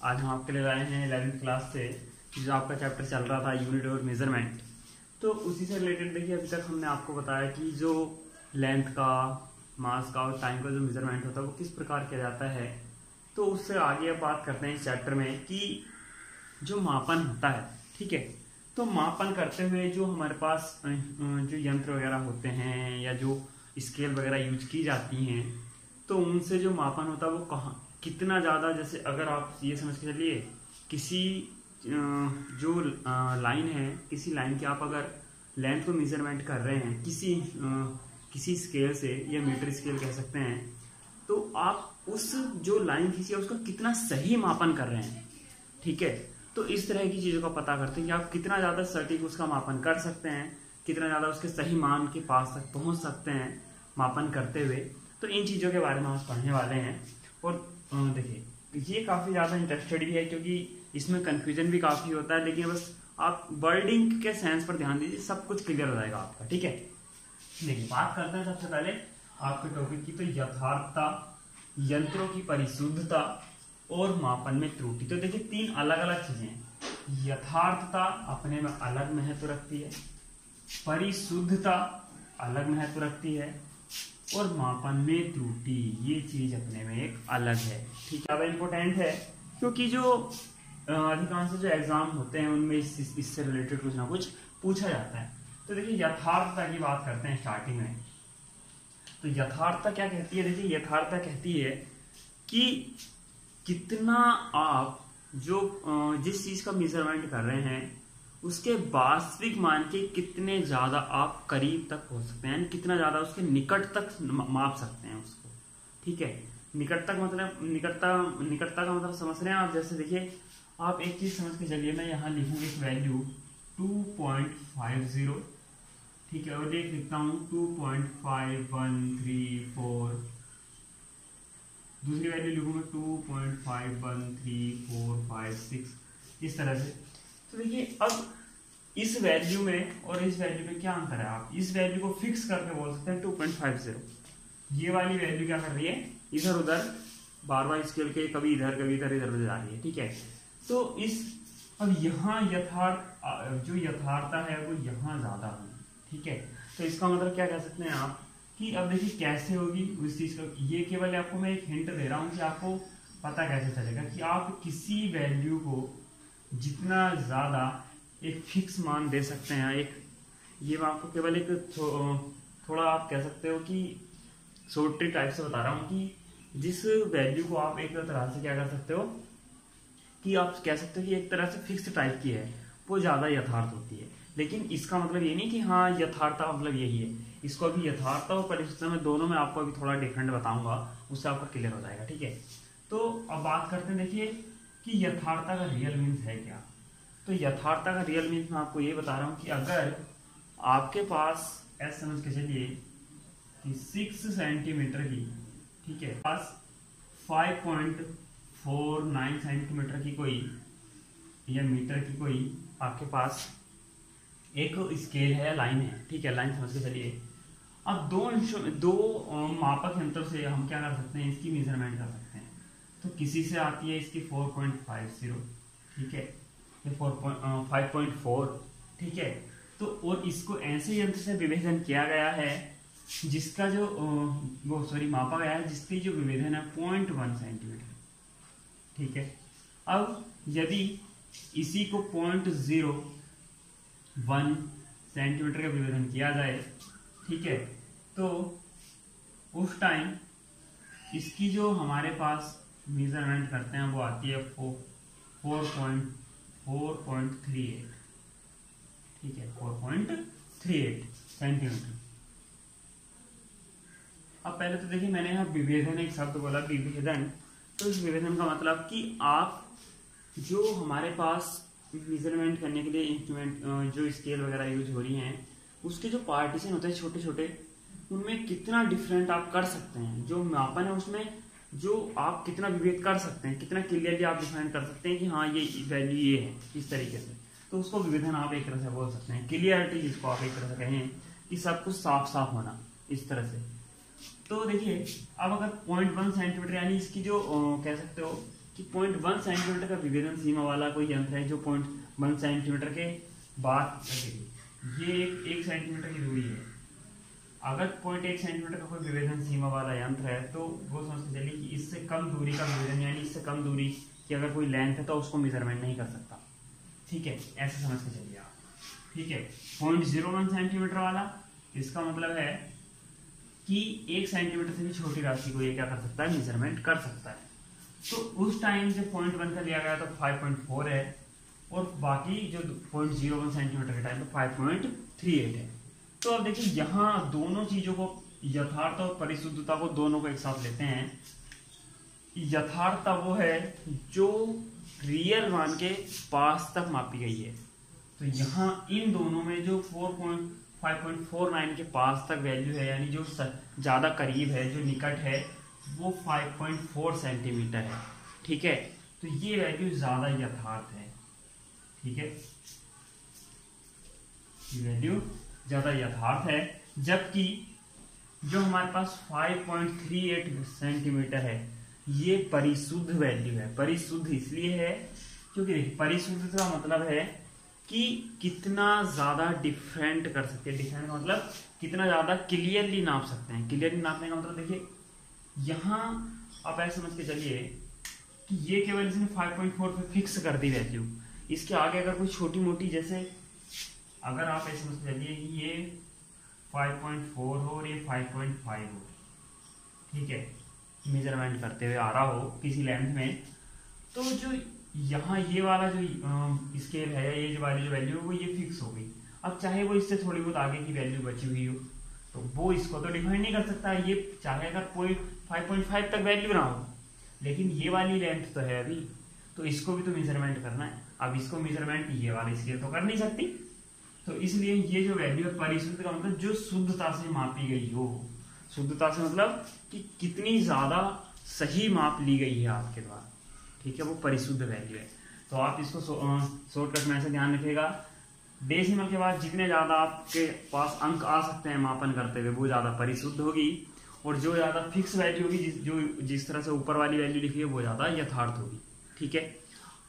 आज हम आपके लिए लाए हैं 11th क्लास से जो आपका चैप्टर चल रहा था यूनिट और मेजरमेंट। तो उसी से रिलेटेड देखिए अभी तक हमने आपको बताया कि जो लेंथ का, मास का और टाइम का जो मेजरमेंट होता है वो किस प्रकार किया जाता है। तो उससे आगे अब बात करते हैं इस चैप्टर में कि जो मापन होता है, ठीक है, तो मापन करते हुए जो हमारे पास जो यंत्र वगैरह होते हैं या जो स्केल वगैरह यूज की जाती हैं, तो उनसे जो मापन होता है वो कहाँ कितना ज़्यादा, जैसे अगर आप ये समझ के चलिए किसी जो लाइन है, किसी लाइन की आप अगर लेंथ को मेजरमेंट कर रहे हैं किसी स्केल से या मीटर स्केल कह सकते हैं, तो आप उस जो लाइन खींची है उसका कितना सही मापन कर रहे हैं, ठीक है। तो इस तरह की चीज़ों का पता करते हैं कि आप कितना ज़्यादा सटीक उसका मापन कर सकते हैं, कितना ज़्यादा उसके सही मान के पास तक पहुंच सकते हैं मापन करते हुए। तो इन चीज़ों के बारे में आज पढ़ने वाले हैं। और देखिए ये काफ़ी ज़्यादा इंटरेस्टेड भी है क्योंकि इसमें कन्फ्यूजन भी काफ़ी होता है, लेकिन बस आप वर्डिंग के सेंस पर ध्यान दीजिए, सब कुछ क्लियर हो जाएगा आपका, ठीक है। देखिए बात करते हैं सबसे पहले आपके टॉपिक की, तो यथार्थता, यंत्रों की परिशुद्धता और मापन में त्रुटि। तो देखिए तीन अलग अलग चीजें हैं। यथार्थता अपने में अलग महत्व रखती है, परिशुद्धता अलग महत्व रखती है और मापन में त्रुटि ये चीज अपने में एक अलग है, ठीक है। ज्यादा इंपॉर्टेंट है क्योंकि जो अधिकांश जो एग्जाम होते हैं उनमें इससे रिलेटेड कुछ ना कुछ पूछा जाता है। तो देखिए यथार्थता की बात करते हैं स्टार्टिंग में। तो यथार्थता क्या कहती है? देखिए यथार्थता कहती है कि कितना आप जो जिस चीज का मेजरमेंट कर रहे हैं उसके वास्तविक मान के कितने ज्यादा आप करीब तक पहुंच सकते हैं, कितना ज्यादा उसके निकट तक माप सकते हैं उसको, ठीक है। निकट तक मतलब निकटता का मतलब समझ रहे हैं आप? जैसे देखिए आप एक चीज समझ के चलिए, मैं यहाँ लिखूंगी एक वैल्यू 2.50, ठीक है, और एक लिखता हूँ 2.5134, दूसरी वैल्यू लिखूंगा 2.513456, इस तरह से। तो देखिए अब इस वैल्यू में और इस वैल्यू में क्या अंतर है? आप इस वैल्यू को फिक्स करके बोल सकते हैं 2.50। ये वाली वैल्यू क्या कर रही है? इधर उधर बार बार स्केल के कभी इधर कभी इधर इधर जा रही है, ठीक है। तो अब यहाँ जो यथार्थता है वो यहाँ ज्यादा है, ठीक है। तो इसका मतलब क्या कह सकते हैं आप कि अब देखिए कैसे होगी उस चीज का, ये केवल आपको मैं एक हिंट दे रहा हूँ कि आपको पता कैसे चलेगा कि आप किसी वैल्यू को जितना ज्यादा एक फिक्स मान दे सकते हैं। ये मैं आपको केवल एक थोड़ा आप कह सकते हो कि शॉर्ट ट्रिक टाइप से बता रहा हूँ कि जिस वैल्यू को आप एक तरह से क्या कर सकते हो कि आप कह सकते हो कि एक तरह से फिक्स टाइप की है, वो ज्यादा यथार्थ होती है। लेकिन इसका मतलब ये नहीं कि हाँ यथार्थता मतलब यही है। इसको अभी यथार्थता और परिशुद्धता में दोनों में आपको अभी थोड़ा डिफरेंट बताऊंगा, उससे आपका क्लियर हो जाएगा, ठीक है। तो अब बात करते हैं देखिए कि यथार्थता का रियल मीन्स है क्या। तो यथार्थता का रियल मीन्स मैं आपको ये बता रहा हूँ कि अगर आपके पास ऐसा समझ के चलिए कि 6 सेंटीमीटर की, ठीक है, पास 5.49 सेंटीमीटर की कोई या मीटर की कोई आपके पास एक स्केल है, लाइन है, ठीक है, लाइन समझ के चलिए। अब दो मापक यंत्रों से हम क्या कर सकते हैं? इसकी मेजरमेंट कर सकते हैं। तो किसी से आती है इसकी 4.50, ठीक है, ये 5.4, ठीक है। तो और इसको ऐसे यंत्र से विभेदन किया गया है जिसका जो मापा गया है जिसकी जो विभेदन है 0.1 सेंटीमीटर, ठीक है। अब यदि इसी को 0.01 सेंटीमीटर का विभेदन किया जाए, ठीक है, तो उस टाइम इसकी जो हमारे पास मेजरमेंट करते हैं वो आती है 4.38, ठीक है, 4.38 सेंटीमीटर। अब पहले तो देखिए मैंने यहाँ विभेदन एक शब्द बोला, विभेदन। तो इस विभेदन का मतलब कि आप जो हमारे पास मेजरमेंट करने के लिए इंस्ट्रूमेंट जो स्केल वगैरह यूज हो रही हैं उसके जो पार्टीशन होते हैं छोटे छोटे, उनमें कितना डिफरेंट आप कर सकते हैं। जो मापन है उसमें जो आप कितना विभेद कर सकते हैं, कितना क्लियरली आप डिफाइन कर सकते हैं कि हाँ ये वैल्यू ये है, इस तरीके से। तो उसको विभेदन आप एक तरह से बोल सकते हैं। क्लियरिटी जिसको आप एक तरह से कहें कि सब कुछ साफ साफ होना, इस तरह से। तो देखिए अब अगर 0.1 सेंटीमीटर यानी इसकी जो कह सकते हो कि 0.1 सेंटीमीटर का विभेदन सीमा वाला कोई यंत्र है जो 0.1 सेंटीमीटर के बाद, ये एक सेंटीमीटर की दूरी है, अगर 0.1 सेंटीमीटर का कोई विभेदन सीमा वाला यंत्र है तो वो समझ के चलिए कि इससे कम दूरी का विभेदन, यानी इससे कम दूरी की अगर कोई लेंथ है तो उसको मेजरमेंट नहीं कर सकता। ठीक है, ऐसे समझ के चलिए आप। ठीक है, 0.01 सेंटीमीटर वाला, इसका मतलब है कि 1 सेंटीमीटर से भी छोटी राशि को ये क्या कर सकता है, मेजरमेंट कर सकता है। तो उस टाइम जब 0.1 का लिया गया तो 5.4 है, और बाकी जो 0.01 सेंटीमीटर के टाइम पे 5.38 है। तो अब देखिए यहाँ दोनों चीजों को, यथार्थ और परिशुद्धता को, दोनों को एक साथ लेते हैं। यथार्थता वो है जो रियल मान के पास तक मापी गई है, तो यहाँ इन दोनों में जो 5.49 के पास तक वैल्यू है, यानी जो ज्यादा करीब है, जो निकट है, वो 5.4 सेंटीमीटर है। ठीक है, तो ये वैल्यू ज्यादा यथार्थ है। ठीक है, ये वैल्यू ज्यादा यथार्थ है, जबकि जो हमारे पास 5.38 सेंटीमीटर है ये परिशुद्ध वैल्यू है। परिशुद्ध इसलिए है क्योंकि देखिए परिशुद्ध का मतलब है कि कितना ज्यादा डिफरेंट कर सकते हैं। डिफरेंट का मतलब कितना ज्यादा क्लियरली नाप सकते हैं। क्लियरली नापने का मतलब देखिए यहाँ आप ऐसे समझ के चलिए कि ये केवल इसने 5.4 पे फिक्स कर दी वैल्यू। इसके आगे अगर कोई छोटी मोटी, जैसे अगर आप ऐसे समझ के चलिए कि ये 5.4 हो और ये 5.5 हो, ठीक है, मेजरमेंट करते हुए आ रहा हो किसी लेंथ में, तो जो यहाँ ये वाला जो स्केल है, ये जो वाली जो वैल्यू है वो ये फिक्स हो गई। अब चाहे वो इससे थोड़ी बहुत आगे की वैल्यू बची हुई हो तो वो इसको तो डिफाइन नहीं कर सकता। ये चाहे अगर कोई 5.5 तक वैल्यू ना हो, लेकिन ये वाली लेंथ तो है अभी, तो इसको भी तो मेजरमेंट करना है। अब इसको मेजरमेंट ये वाली स्केल तो कर नहीं सकती, तो इसलिए ये जो वैल्यू है परिशुद्ध का मतलब जो शुद्धता से मापी गई हो। शुद्धता से मतलब कि कितनी ज्यादा सही माप ली गई है आपके द्वारा, ठीक है, वो परिशुद्ध वैल्यू है। तो आप इसको शॉर्टकट में ऐसे ध्यान रखिएगा, डेसिमल के बाद जितने ज्यादा आपके पास अंक आ सकते हैं मापन करते हुए वो ज्यादा परिशुद्ध होगी, और जो ज्यादा फिक्स वैल्यू होगी, जो जिस तरह से ऊपर वाली वैल्यू लिखी है वो ज्यादा यथार्थ होगी। ठीक है,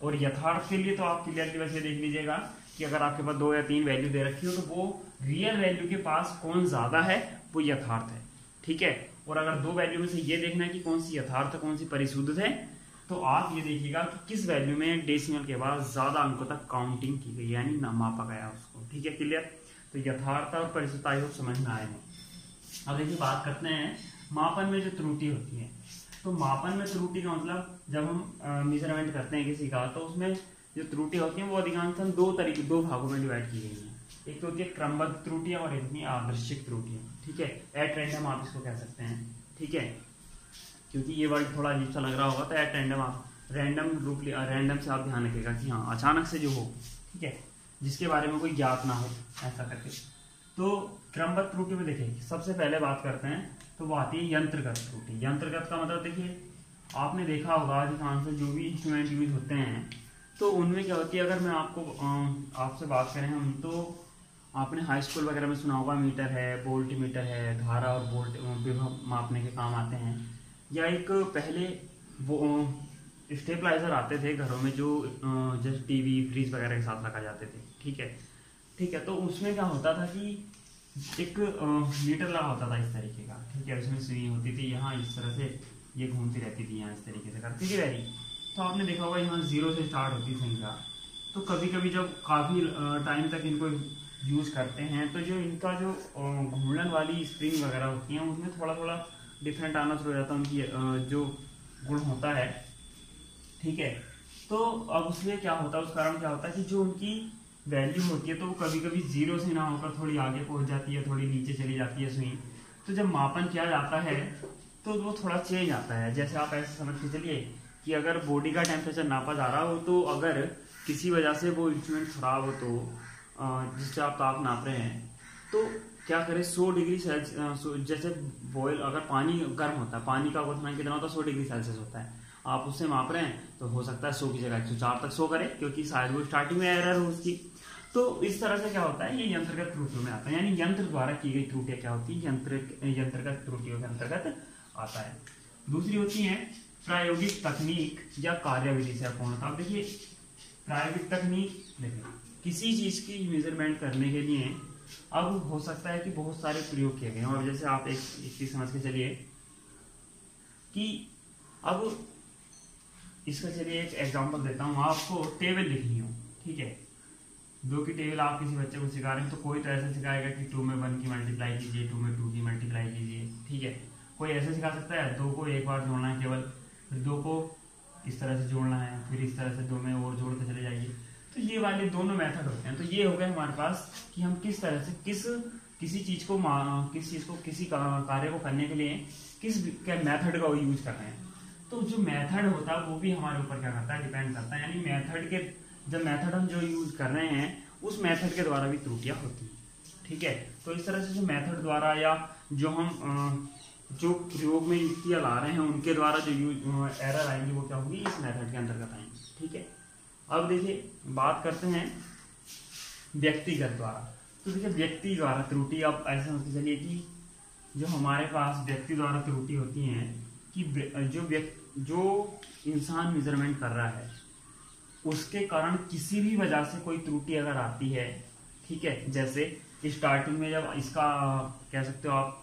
और यथार्थ के लिए तो आप क्लियरली वैसे देख लीजिएगा कि अगर आपके पास 2 या 3 वैल्यू दे रखी हो तो वो रियल वैल्यू के पास कौन ज्यादा है वो यथार्थ है। ठीक है, और अगर 2 वैल्यू में से ये देखना है कि कौन सी यथार्थ कौन सी परिशुद्ध है, तो आप ये देखिएगा कि किस वैल्यू में डेसिमल के बाद ज्यादा अंकों तक काउंटिंग की गई, यानी मापा गया उसको। ठीक है, क्लियर। तो यथार्थ और परिशुद्धता ही समझ में आए हैं। अब देखिए बात करते हैं मापन में जो त्रुटि होती है। तो मापन में त्रुटि का मतलब जब हम मेजरमेंट करते हैं किसी का, तो उसमें जो त्रुटि होती है वो अधिकांशतः 2 भागों में डिवाइड की गई है। एक तो होती है क्रमबद्ध त्रुटियां और एक होती है आदर्शिक त्रुटियां। ठीक है, एट रैंडम आप इसको कह सकते हैं। ठीक है, क्योंकि ये वर्ड थोड़ा अजीब सा लग रहा होगा तो एट रैंडम आप रैंडम से आप ध्यान रखिएगा कि हाँ अचानक से जो हो, ठीक है, जिसके बारे में कोई ज्ञात ना हो, ऐसा करके। तो क्रमबद्ध त्रुटि में देखिए सबसे पहले बात करते हैं तो वो आती है यंत्रगत त्रुटि। यंत्रगत का मतलब देखिए आपने देखा होगा अधिकांश जो भी इंस्ट्रूमेंट यूज होते हैं तो उनमें क्या होती है, अगर मैं आपसे बात करें हम, तो आपने हाई स्कूल वगैरह में सुना होगा मीटर है, वोल्ट मीटर है, धारा और वोल्ट विभव मापने के काम आते हैं। या एक पहले वो स्टेबलाइजर आते थे घरों में जो जैसे टीवी फ्रिज वगैरह के साथ रखा जाते थे। ठीक है, तो उसमें क्या होता था कि एक मीटर लगा होता था इस तरीके का। ठीक है, उसमें सुई होती थी, यहाँ इस तरह से ये घूमती रहती थी, यहाँ इस तरीके से करती थी वैरी। तो आपने देखा होगा यहाँ 0 से स्टार्ट होती संख्या। तो कभी कभी जब काफ़ी टाइम तक इनको यूज करते हैं तो जो इनका जो घूर्णन वाली स्प्रिंग वगैरह होती हैं उसमें थोड़ा थोड़ा डिफरेंट आना शुरू हो जाता है, उनकी जो गुण होता है। ठीक है, तो अब उसमें क्या होता है, उस कारण क्या होता है कि जो उनकी वैल्यू होती है तो वो कभी कभी 0 से ना होकर थोड़ी आगे पहुंच जाती है, थोड़ी नीचे चली जाती है सुई। तो जब मापन किया जाता है तो वो थोड़ा चेंज आता है। जैसे आप ऐसे समझ के चलिए कि अगर बॉडी का टेम्परेचर नापा जा रहा हो तो अगर किसी वजह से वो इंस्ट्रूमेंट खराब हो तो जिससे आप ताप नाप रहे हैं तो क्या करें, 100 डिग्री सेल्सियस, जैसे बॉयल अगर पानी गर्म होता है, पानी का क्वथनांक कितना होता है, 100 डिग्री सेल्सियस होता है। आप उससे माप रहे हैं तो हो सकता है 100 की जगह 104 तक 100 करें, क्योंकि शायद वो स्टार्टिंग में एरर हो उसकी। तो इस तरह से क्या होता है, ये यंत्रगत त्रुटियों में आता है, यानी यंत्र द्वारा की गई त्रुटियां क्या होती है, यंत्रगत त्रुटियों के अंतर्गत आता है। दूसरी होती है प्रायोगिक तकनीक या कार्यविधि से अपूर्णता। अब देखिए प्रायोगिक तकनीक, देखिए किसी चीज की मेजरमेंट करने के लिए अब हो सकता है कि बहुत सारे प्रयोग किए गए हैं। और जैसे आप एक चीज समझ के चलिए कि अब इसका चलिए एक एग्जांपल देता हूँ, आपको टेबल लिखनी हो, ठीक है, 2 की टेबल आप किसी बच्चे को सिखा रहे हैं, तो कोई तो ऐसा सिखाएगा कि 2 में 1 की मल्टीप्लाई कीजिए, 2 में 2 की मल्टीप्लाई कीजिए, ठीक है। कोई ऐसे सिखा सकता है 2 को एक बार जोड़ना है केवल, फिर 2 को इस तरह से जोड़ना है, फिर इस तरह से 2 में और जोड़ते चले जाइए। तो ये वाले दोनों मेथड होते हैं। तो ये हो गए हमारे पास कि हम किस तरह से किसी चीज को किसी कार्य को करने के लिए किस मेथड का यूज कर रहे हैं। तो जो मेथड होता है वो भी हमारे ऊपर क्या करता है, डिपेंड करता है। यानी मेथड के जब मेथड हम जो यूज कर रहे हैं उस मेथड के द्वारा भी त्रुटियां होती हैं, ठीक है। तो इस तरह से जो मेथड द्वारा या जो हम जो प्रयोग में युक्तियां ला रहे हैं उनके द्वारा जो एरर आएंगी वो क्या होगी, इस मेथड के अंतर्गत आएंगी, ठीक है। अब देखिए बात करते हैं व्यक्तिगत द्वारा। तो देखिए व्यक्ति द्वारा त्रुटि, अब ऐसे समझ के चलिए कि जो हमारे पास व्यक्ति द्वारा त्रुटि होती है कि जो इंसान मेजरमेंट कर रहा है उसके कारण किसी भी वजह से कोई त्रुटि अगर आती है, ठीक है, जैसे स्टार्टिंग में जब इसका कह सकते हो आप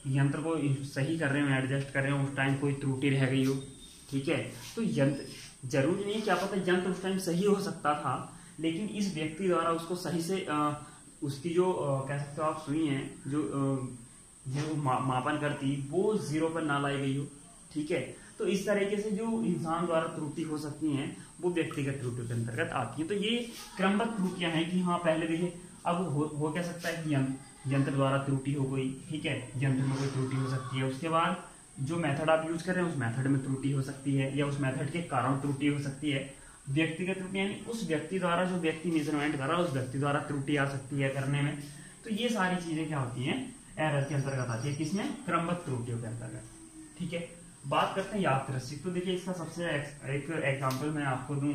यंत्र को सही कर रहे हो, एडजस्ट कर रहे हो, उस टाइम कोई त्रुटि रह गई हो, ठीक है, तो यंत्र जरूरी नहीं, क्या पता यंत्र उस टाइम सही हो सकता था, लेकिन इस व्यक्ति द्वारा उसको सही से उसकी जो कह सकते हो आप सुई है जो मापन करती वो 0 पर ना लाई गई हो, ठीक है। तो इस तरीके से जो इंसान द्वारा त्रुटि हो सकती हैं वो व्यक्तिगत त्रुटियों के अंतर्गत आती हैं। तो ये क्रमबद्ध त्रुटियां हैं कि हाँ पहले देखिए अब हो क्या सकता है कि यंत्र द्वारा त्रुटि हो गई, ठीक है, यंत्र में कोई त्रुटि हो सकती है, उसके बाद जो मेथड आप यूज कर रहे हैं उस मेथड में त्रुटि हो सकती है या उस मेथड के कारण त्रुटि हो सकती है। व्यक्तिगत त्रुटि यानी उस व्यक्ति द्वारा जो व्यक्ति मेजरमेंट कर रहा है उस व्यक्ति द्वारा त्रुटि आ सकती है करने में। तो ये सारी चीजें क्या होती हैं, एरर के अंतर्गत आती है, किसमें, क्रमबद्ध त्रुटियों के अंतर्गत, ठीक है। बात करते हैं यादृच्छिक। तो देखिए इसका सबसे एक एग्जांपल मैं आपको दूं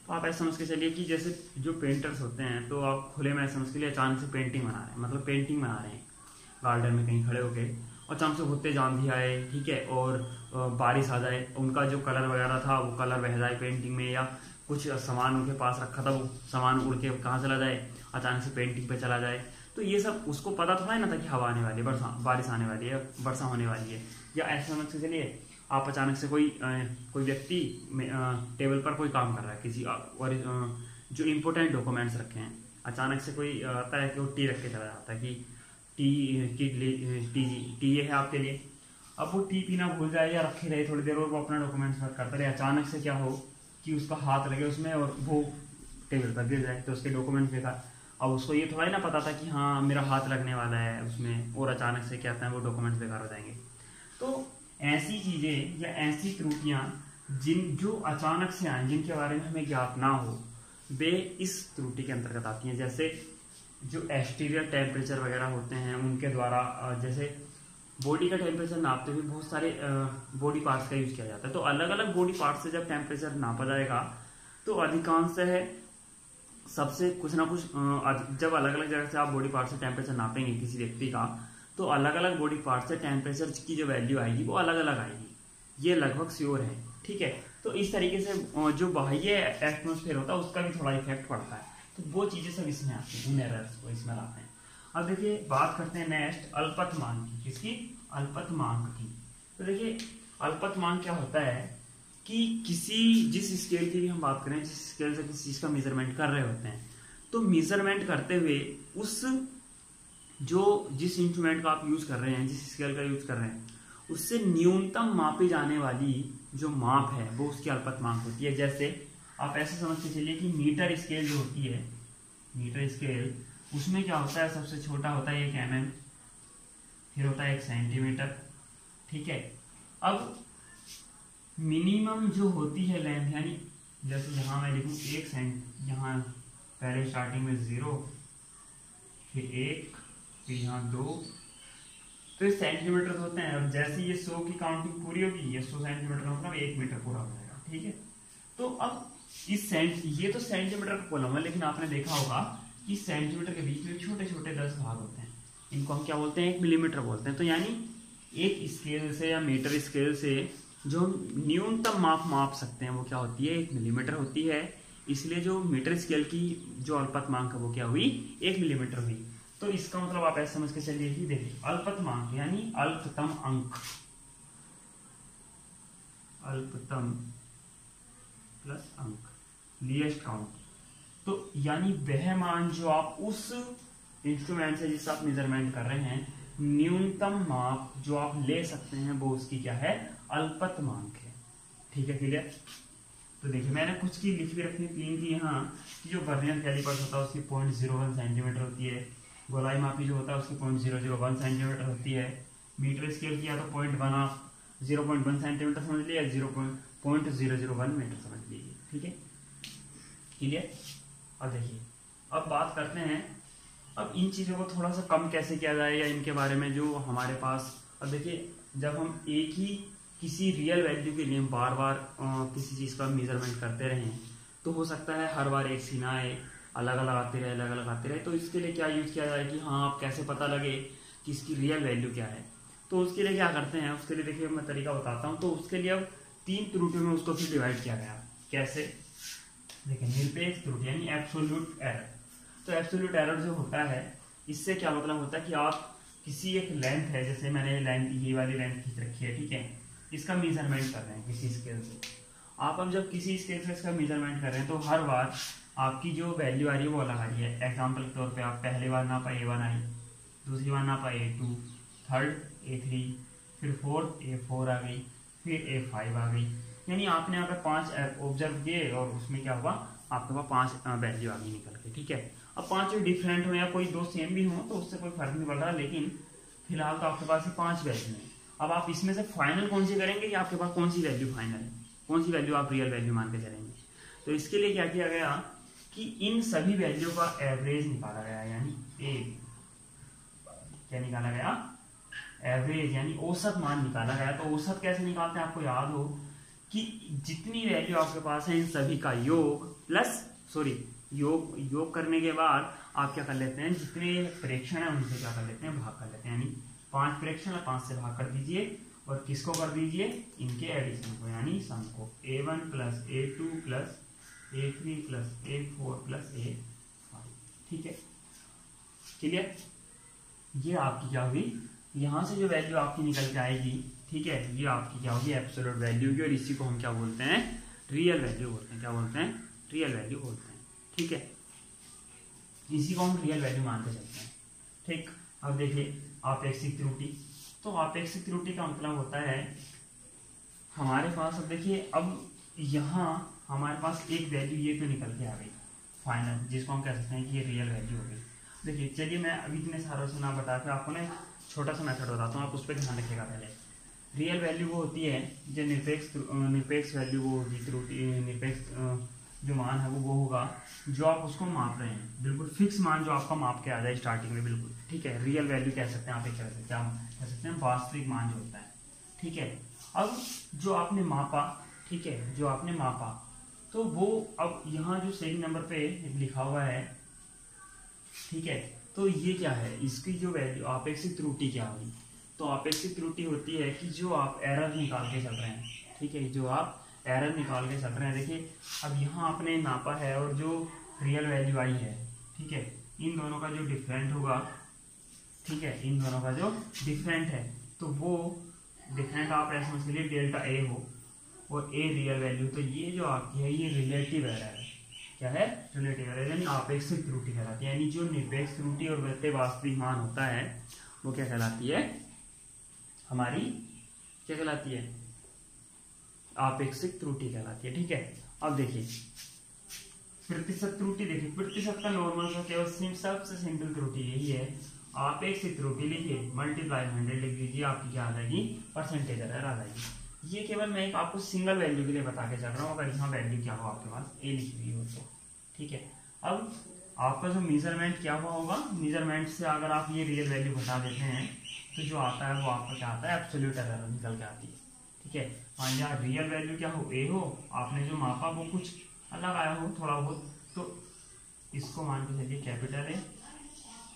तो आप ऐसे समझ के चलिए कि जैसे जो पेंटर्स होते हैं तो आप खुले में समझ के लिए अचानक से पेंटिंग बना रहे हैं, मतलब पेंटिंग बना रहे हैं गार्डन में कहीं खड़े होके, और अचानक से होते आंधी आए, ठीक है, और बारिश आ जाए, उनका जो कलर वगैरह था वो कलर बह जाए पेंटिंग में, या कुछ सामान उनके पास रखा था वो सामान उड़ के कहाँ चला जाए, अचानक से पेंटिंग पे चला जाए। तो ये सब उसको पता तो है ना था कि हवा आने वाली है, बारिश आने वाली है, वर्षा होने वाली है। या ऐसे समझ के चलिए आप अचानक से कोई व्यक्ति टेबल पर कोई काम कर रहा है किसी और जो इम्पोर्टेंट डॉक्यूमेंट्स रखे हैं, अचानक से कोई आता है कि वो टी रख के चला जाता है कि टी ये है आपके लिए। अब वो टी पीना भूल जाए या रखे रहे थोड़ी देर और वो अपना डॉक्यूमेंट्स वर्क करता रहे, अचानक से क्या हो कि उसका हाथ लगे उसमें और वो टेबल पर गिर जाए तो उसके डॉक्यूमेंट्स बेकार। अब उसको ये थोड़ा ही ना पता था कि हाँ मेरा हाथ लगने वाला है उसमें, और अचानक से क्या आता है वो डॉक्यूमेंट्स बेकार हो जाएंगे। तो ऐसी चीजें या ऐसी त्रुटियां जो अचानक से आए, जिनके बारे में हमें ज्ञात ना हो, वे इस त्रुटि के अंतर्गत आती हैं। जैसे जो एक्सटीरियर टेम्परेचर वगैरह होते हैं उनके द्वारा, जैसे बॉडी का टेम्परेचर नापते हुए बहुत सारे बॉडी पार्ट्स का यूज किया जाता है। तो अलग अलग बॉडी पार्ट्स से जब टेम्परेचर नापा जाएगा तो अधिकांश है सबसे कुछ ना कुछ जब अलग अलग जगह से आप बॉडी पार्ट से टेम्परेचर नापेंगे किसी व्यक्ति का, तो अलग अलग बॉडी पार्ट से टेम्परेचर की जो वैल्यू आएगी वो अलग अलग आएगी, ये लगभग श्योर है, ठीक है। तो इस तरीके से जो बाह्य एटमॉस्फेयर होता है उसका भी थोड़ा इफेक्ट पड़ता है। तो वो चीजें सब इसमें आती हैं, उन एरर्स को इसमें लाते हैं। अब देखिए बात करते हैं नेक्स्ट अल्पतमांक की, किसकी, अल्पतमांक की। तो देखिए अल्पतमांक क्या होता है कि जिस स्केल की भी हम बात करें, जिस स्केल से किसी चीज का मेजरमेंट कर रहे होते हैं, तो मेजरमेंट करते हुए जिस इंस्ट्रूमेंट का आप यूज कर रहे हैं, जिस स्केल का यूज कर रहे हैं, उससे न्यूनतम मापी जाने वाली जो माप है वो उसकी अल्पतमांक होती है। जैसे आप ऐसे समझ के चलिए कि मीटर स्केल जो होती है, मीटर स्केल, उसमें क्या होता है, सबसे छोटा होता है 1 mm, फिर होता है 1 सेंटीमीटर, ठीक है। अब मिनिमम जो होती है लेंथ, यानी जैसे यहाँ मैं लिखूँ 1 सेंट, यहाँ पहले स्टार्टिंग में 0, फिर 1, फिर यहाँ 2, तो ये सेंटीमीटर होते हैं। और जैसे ये 100 की काउंटिंग पूरी होगी, ये 100 सेंटीमीटर मतलब 1 मीटर पूरा हो जाएगा, ठीक है। तो अब ये तो सेंटीमीटर का कॉलम है, लेकिन आपने देखा होगा कि सेंटीमीटर के बीच में छोटे छोटे 10 भाग होते हैं, इनको हम क्या बोलते हैं, 1 मिलीमीटर बोलते हैं। तो यानी एक स्केल से या मीटर स्केल से जो हम न्यूनतम माप सकते हैं वो क्या होती है, 1 मिलीमीटर होती है। इसलिए जो मीटर स्केल की जो अल्पतमांक है वो क्या हुई, 1 मिलीमीटर हुई। तो इसका मतलब आप ऐसे समझ के चलिए कि देखिए अल्पतमांक यानी अल्पतम अंक, अल्पतम प्लस अंक, लीस्ट काउंट, तो यानी वह मान जो आप उस इंस्ट्रूमेंट से जिससे आप मेजरमेंट कर रहे हैं, न्यूनतम माप जो आप ले सकते हैं वो उसकी क्या है, अल्पतमांक है। ठीक है, क्लियर। तो देखिए मैंने कुछ की लिख भी रखी 3 की यहाँ कि जो वर्नियर कैलिपर्स होता है उसकी 0.01 सेंटीमीटर होती है, गोलाई मापी जो होता है उसकी 0.001 सेंटीमीटर होती है, मीटर स्केल किया तो 0.1 सेंटीमीटर समझ लिया, 0.001 मीटर समझ लीजिए। ठीक है, क्लियर। अब देखिए अब बात करते हैं अब इन चीज़ों को थोड़ा सा कम कैसे किया जाए या इनके बारे में जो हमारे पास। अब देखिए जब हम एक ही किसी रियल वैल्यू के लिए बार बार किसी चीज़ का मेजरमेंट करते रहें तो हो सकता है हर बार एक सी ना आए, अलग अलग आते रहे, अलग अलग आते रहे। तो इसके लिए क्या यूज़ किया जाए कि हाँ आप कैसे पता लगे कि इसकी रियल वैल्यू क्या है। तो उसके लिए क्या करते हैं, उसके लिए देखिए मैं तरीका बताता हूँ। तो उसके लिए अब 3 त्रुटियों में उसको फिर डिवाइड किया गया। कैसे, देखिए निरपेक्ष त्रुटि यानी एब्सोल्यूट एरर। तो एब्सोल्यूट एरर जो होता है इससे क्या मतलब होता है कि आप किसी एक लेंथ है, जैसे मैंने ये वाली लेंथ खींच रखी है, ठीक है, इसका मेजरमेंट कर रहे हैं किसी स्केल से। आप अब जब किसी स्केल से इसका मेजरमेंट कर रहे हैं तो हर बार आपकी जो वैल्यू आ रही है वो अलग आ रही है। एग्जाम्पल के तौर पे आप पहली बार नापा A1 आई, दूसरी बार नापा A2, थर्ड A3, फिर फोर्थ A4 आ गई, फिर A5 आ गई। यानी आपने अगर 5 ऑब्जर्व किए और उसमें क्या हुआ, आपके पास 5 वैल्यू आ गई निकल के। ठीक है, अब 5 डिफरेंट हो या कोई 2 सेम भी हो तो उससे कोई फर्क नहीं पड़ रहा, लेकिन फिलहाल तो आपके पास 5 वैल्यू है। अब आप इसमें से फाइनल कौन सी करेंगे कि आपके पास कौन सी वैल्यू फाइनल है, कौन सी वैल्यू आप रियल वैल्यू मान के चलेंगे। तो इसके लिए क्या किया गया कि इन सभी वैल्यू का एवरेज निकाला गया, यानी क्या निकाला गया, एवरेज यानी औसत मान निकाला गया। तो औसत कैसे निकालते हैं, आपको याद हो कि जितनी वैल्यू आपके पास है इन सभी का योग प्लस योग करने के बाद आप क्या कर लेते हैं, जितने प्रेक्षण है उनसे क्या कर लेते हैं, भाग कर लेते हैं। यानी 5 प्रेक्षण है, 5 से भाग कर दीजिए और किसको कर दीजिए, इनके एडिशन को यानी सम को, A1 plus A2 plus A3 plus A4 plus A5। ठीक है, क्लियर। ये आपकी क्या हुई, यहाँ से जो वैल्यू आपकी निकल के आएगी, ठीक है, ये आपकी क्या होगी, एब्सोल्यूट वैल्यू की। और इसी को हम क्या बोलते हैं, रियल वैल्यू बोलते हैं। क्या बोलते हैं, रियल वैल्यू बोलते हैं। ठीक है, इसी को हम रियल वैल्यू मानते चलते हैं। ठीक, अब देखिए आपेक्षिक त्रुटि। तो आपेक्षिक त्रुटि का मतलब होता है हमारे पास, अब देखिए अब यहाँ हमारे पास एक वैल्यू ये तो निकल के आ गई फाइनल, जिसको हम कह सकते हैं कि ये रियल वैल्यू हो गई। देखिए चलिए मैं अभी इतने सारों से ना बता के आपको ना छोटा सा मेथड बताता हूँ, आप उस पर ध्यान रखिएगा। पहले रियल वैल्यू वो होती है जो निरपेक्ष वैल्यू वो होगी, त्रुटि निरपेक्ष जो मान है वो होगा जो आप उसको माप रहे हैं, बिल्कुल फिक्स मान जो आपका माप के आ जाए स्टार्टिंग में, बिल्कुल। ठीक है, रियल वैल्यू कह सकते हैं आप, एक तरह से क्या कह सकते हैं, वास्तविक मान जो होता है। ठीक है, अब जो आपने मापा, ठीक है, जो आपने मापा तो वो अब यहाँ जो सही नंबर पे लिखा हुआ है, ठीक है, तो ये क्या है, इसकी जो वैल्यू आपेक्षिक त्रुटि क्या होगी। तो आपेक्षिक त्रुटि होती है कि जो आप एरर निकाल के चल रहे हैं, ठीक है, जो आप एरर निकाल के चल रहे हैं। देखिए अब यहाँ आपने नापा है और जो रियल वैल्यू आई है, ठीक है, इन दोनों का जो डिफरेंट होगा, ठीक है, इन दोनों का जो डिफरेंट है तो वो डिफरेंट आप ऐसे समझ लीजिए डेल्टा ए हो और ए रियल वैल्यू। तो ये जो आपकी है ये रिलेटिव एरर है। क्या है, रिलेटिव एरर, यानी आपेक्षिक त्रुटि कहलाती है। यानी जो निरपेक्ष त्रुटि और वास्तविक मान होता है वो क्या कहलाती है, हमारी क्या कहलाती है, आपेक्षिक त्रुटि कहलाती है। ठीक है, अब देखिए प्रतिशत त्रुटि। देखिए प्रतिशत का नॉर्मल सा केवल सबसे सिंपल त्रुटि यही है, आपेक्षिक त्रुटि लिखिए मल्टीप्लाई 100 लिख दीजिए, आपकी क्या आ जाएगी, परसेंटेज एरर आ जाएगी। ये केवल मैं एक आपको सिंगल वैल्यू के लिए बता के चल रहा हूँ, अगर यहाँ वैल्यू क्या हो आपके पास ए लिखी हुई हो तो। ठीक है, अब आपका जो मेजरमेंट क्या हुआ होगा, मेजरमेंट से अगर आप ये रियल वैल्यू घटा देते हैं तो जो आता है वो आपका क्या आता है, एब्सोल्यूट एरर निकल के आती है। ठीक है, मान लिया रियल वैल्यू क्या हो, ए हो, आपने जो मापा वो कुछ अलग आया हो थोड़ा बहुत, तो इसको मान के चलिए कैपिटल ए,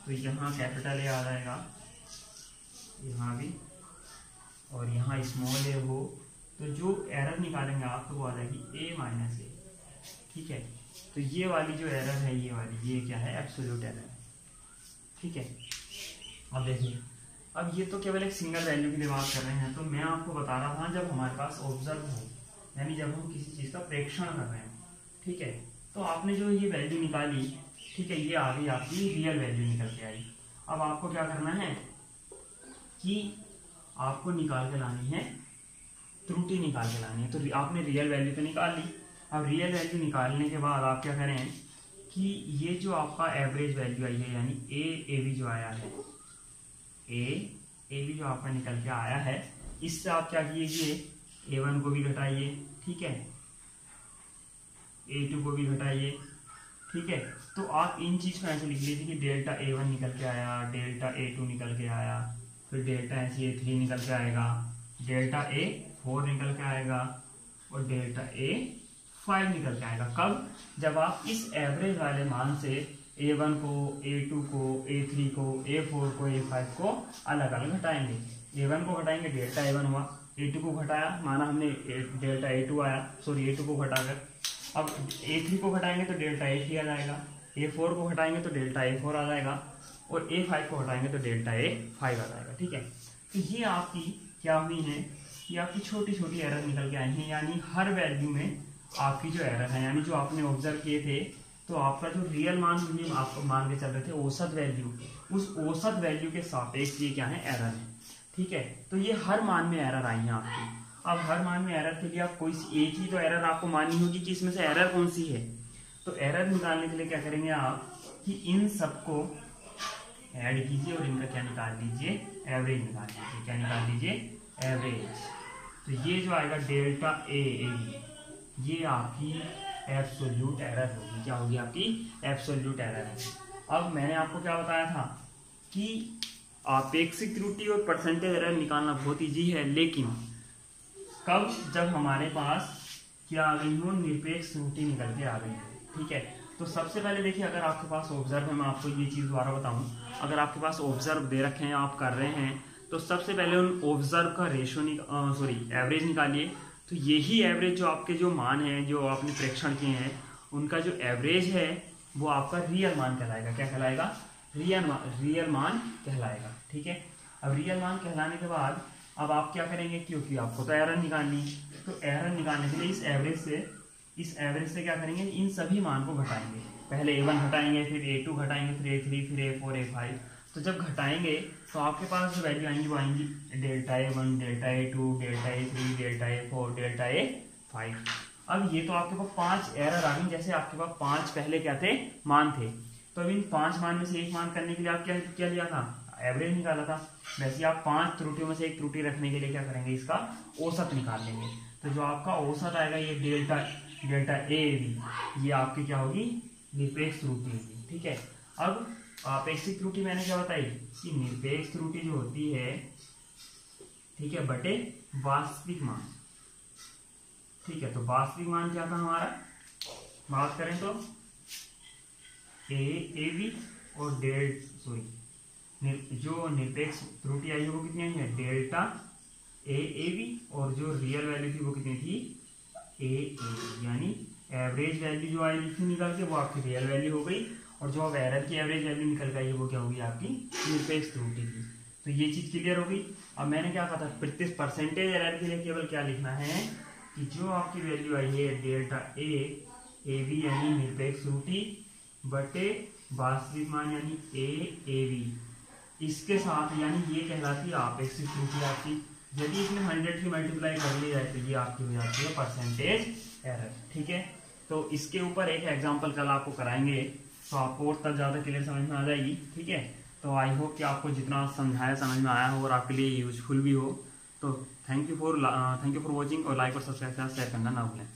तो यहाँ कैपिटल ए आ जाएगा, यहाँ भी और यहाँ स्मॉल ए हो, तो जो एरर निकालेंगे आप तो वो आ जाएगी a माइनस ए। ठीक है, तो ये वाली जो एरर है, ये वाली, ये क्या है, एब्सोल्यूट एरर है। ठीक है, अब देखिए, अब ये तो केवल एक सिंगल वैल्यू की बात कर रहे हैं। तो मैं आपको बता रहा था जब हमारे पास ऑब्जर्व हो, यानी जब हम किसी चीज का प्रेक्षण कर रहे हैं, ठीक है, तो आपने जो ये वैल्यू निकाली, ठीक है, ये आ गई आपकी रियल वैल्यू निकल के आई। अब आपको क्या करना है कि आपको निकाल के लानी है, त्रुटि निकाल के लानी है। तो आपने रियल वैल्यू तो निकाल ली। अब रियल वैल्यू निकालने के बाद आप क्या करें कि ये जो आपका एवरेज वैल्यू आई है, यानी ए बी जो आया है, ए बी जो आपका निकल के आया है, इससे आप क्या कीजिए, A1 को भी घटाइए, ठीक है, A2 को भी घटाइए। ठीक है, तो आप इन चीज को ऐसे लिख लीजिए कि डेल्टा A1 निकल के आया, डेल्टा A2 निकल के आया, फिर डेल्टा ऐसे A3 निकल के आएगा, डेल्टा A4 निकल के आएगा और डेल्टा A5 निकल के आएगा। कब? जब आप इस एवरेज वाले मान से A1 को, A2 को, A3 को, A4 को, A5 को अलग अलग घटाएंगे। A1 को घटाएंगे, डेल्टा A1 हुआ, A2 को घटाया, माना हमने डेल्टा A2 आया, सॉरी A2 को घटाकर, अब A3 को घटाएंगे तो डेल्टा A3 आ जाएगा, A4 को घटाएंगे तो डेल्टा A4 आ जाएगा और A5 को घटाएंगे तो डेल्टा A5 आ जाएगा। ठीक है, तो ये आपकी क्या हुई है, ये आपकी छोटी छोटी एरर निकल के आई हैं, यानी हर वैल्यू में आपकी जो एरर है, यानी जो आपने ऑब्जर्व किए थे, तो आपका जो रियल मान आप मान के चल रहे थे औसत वैल्यू, उस औसत वैल्यू के सापेक्ष ये क्या है, एरर है। ठीक है, तो ये हर मान में एरर आई है आपकी। अब हर मान में एरर के लिए आप कोई एक ही तो एरर आपको माननी होगी कि इसमें से एरर कौन सी है। तो एरर निकालने के लिए क्या करेंगे आप कि इन सबको ऐड कीजिए और इनका क्या निकाल लीजिए, एवरेज निकाल लीजिए। क्या निकाल लीजिए, एवरेज। तो ये जो आएगा डेल्टा ए बी, ये आपकी एब्सोल्यूट एरर होगी। क्या होगी आपकी, एब्सोल्यूट एरर है। अब मैंने आपको क्या बताया था कि आपेक्षिक त्रुटि और परसेंटेज एरर निकालना बहुत इजी है, लेकिन कब, जब हमारे पास क्या आ गई हो, निरपेक्ष त्रुटि निकल के आ गई हो। ठीक है, तो सबसे पहले देखिए, अगर आपके पास ऑब्जर्व है, मैं आपको ये चीज दोबारा बताऊं, अगर आपके पास ऑब्जर्व दे रखे हैं, आप कर रहे हैं, तो सबसे पहले उन ऑब्जर्व का रेशियो सॉरी एवरेज निकालिए। तो यही एवरेज जो आपके जो मान है, जो आपने प्रेक्षण किए हैं, उनका जो एवरेज है वो आपका रियल मान कहलाएगा। क्या कहलाएगा, रियल मान कहलाएगा। ठीक है, अब रियल मान कहलाने के बाद अब आप क्या करेंगे, क्योंकि आपको तो एरर निकालनी, तो एरर निकालने के लिए इस एवरेज से क्या करेंगे, इन सभी मान को घटाएंगे। पहले A1 घटाएंगे, फिर A2 घटाएंगे, फिर A3, फिर A4, A5। तो जब घटाएंगे तो आपके पास जो वैल्यू आएंगी वो आएंगी delta A1, delta A2, delta A3, delta A4, delta A5। अब ये तो आपके पास 5 एरर आ गई, जैसे आपके पास 5 पहले क्या थे, मान थे। तो अब इन 5 मान में से एक मान करने के लिए आप क्या लिया था, एवरेज निकाला था। वैसे आप 5 त्रुटियों में से एक त्रुटि रखने के लिए क्या करेंगे, इसका औसत निकाल लेंगे। तो जो आपका औसत आएगा, ये डेल्टा ए बी, ये आपकी क्या होगी, निरपेक्ष त्रुटि होगी। ठीक है, अब आपेक्षिक त्रुटि मैंने क्या बताई कि निरपेक्ष त्रुटि जो होती है, ठीक है, बटे वास्तविक मान। ठीक है, तो वास्तविक मान क्या था हमारा, बात करें तो ए बी और जो निरपेक्ष त्रुटि आई है वो कितनी आई है, डेल्टा ए बी, और जो रियल वैल्यू थी वो कितनी थी, ए बी, यानी एवरेज वैल्यू जो आई थी निकल के वो आपकी रियल वैल्यू हो गई, और जो अब एरर की एवरेज वैल्यू निकल गई है वो क्या होगी, आपकी निरपेक्ष त्रुटि की। तो ये चीज क्लियर हो गई। अब मैंने क्या कहा था, प्रत्येक परसेंटेज एरर के लिए केवल क्या लिखना है कि जो आपकी वैल्यू आई है डेल्टा ए बी यानी निरपेक्ष त्रुटि बटे वास्तविक मान यानी ए बी, इसके साथ यानी ये कहलाती है आपेक्षिक त्रुटि आपकी। यदि इसमें 100 की मल्टीप्लाई कर ली जाए तो ये आपकी हो जाती है परसेंटेज एरर। ठीक है, तो इसके ऊपर एक एग्जांपल कल आपको कराएंगे, तो आपको और तब ज़्यादा क्लियर समझ में आ जाएगी। ठीक है, तो आई होप कि आपको जितना समझाया समझ में आया हो और आपके लिए यूजफुल भी हो। तो थैंक यू फॉर वॉचिंग, और लाइक और सब्सक्राइब शेयर करना ना भूलें।